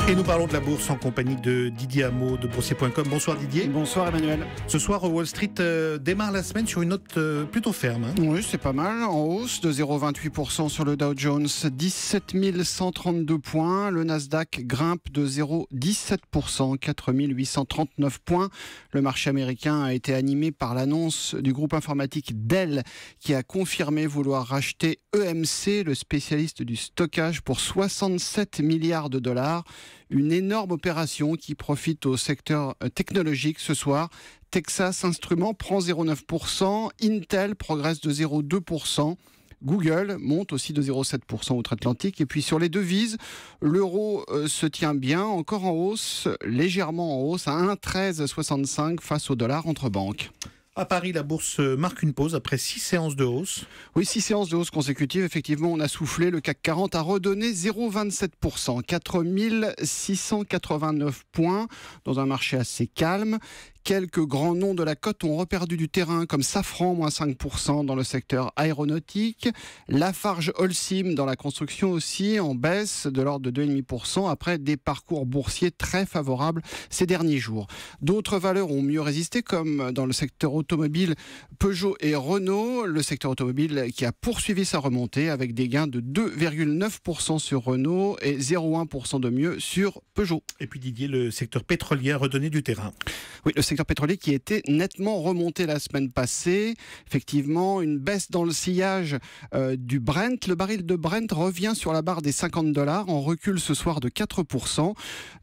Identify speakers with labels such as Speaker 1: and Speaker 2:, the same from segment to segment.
Speaker 1: Et nous parlons de la bourse en compagnie de Didier Hameau de boursier.com. Bonsoir Didier.
Speaker 2: Bonsoir Emmanuel.
Speaker 1: Ce soir, Wall Street démarre la semaine sur une note plutôt ferme.
Speaker 2: Oui, c'est pas mal. En hausse de 0,28% sur le Dow Jones, 17 132 points. Le Nasdaq grimpe de 0,17%, 4 839 points. Le marché américain a été animé par l'annonce du groupe informatique Dell qui a confirmé vouloir racheter EMC, le spécialiste du stockage, pour 67 milliards de dollars. Une énorme opération qui profite au secteur technologique ce soir. Texas Instruments prend 0,9%, Intel progresse de 0,2%. Google monte aussi de 0,7% outre-Atlantique. Et puis sur les devises, l'euro se tient bien, encore en hausse, légèrement en hausse, à 1,1365 face au dollar entre banques.
Speaker 1: À Paris, la bourse marque une pause après 6 séances de hausse.
Speaker 2: Oui, 6 séances de hausse consécutives. Effectivement, on a soufflé. Le CAC 40 a redonné 0,27%, 4 689 points dans un marché assez calme. Quelques grands noms de la cote ont reperdu du terrain, comme Safran, moins 5% dans le secteur aéronautique. Lafarge Holcim dans la construction aussi, en baisse de l'ordre de 2,5% après des parcours boursiers très favorables ces derniers jours. D'autres valeurs ont mieux résisté, comme dans le secteur automobile, Peugeot et Renault. Le secteur automobile qui a poursuivi sa remontée avec des gains de 2,9% sur Renault et 0,1% de mieux sur Peugeot.
Speaker 1: Et puis Didier, le secteur pétrolier a redonné du terrain.
Speaker 2: Oui, le secteur pétrolier qui était nettement remonté la semaine passée. Effectivement, une baisse dans le sillage du Brent. Le baril de Brent revient sur la barre des $50, en recul ce soir de 4%.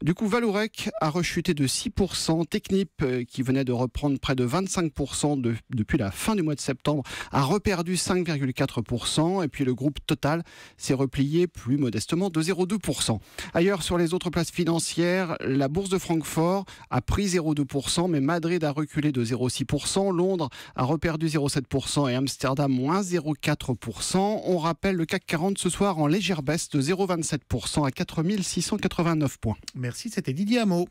Speaker 2: Du coup, Vallourec a rechuté de 6%. Technip, qui venait de reprendre près de 25% depuis la fin du mois de septembre, a reperdu 5,4%. Et puis le groupe Total s'est replié plus modestement de 0,2%. Ailleurs, sur les autres places financières, la bourse de Francfort a pris 0,2%. Mais Madrid a reculé de 0,6%, Londres a reperdu 0,7% et Amsterdam moins 0,4%. On rappelle le CAC 40 ce soir en légère baisse de 0,27% à 4 689 points.
Speaker 1: Merci, c'était Didier Hameau.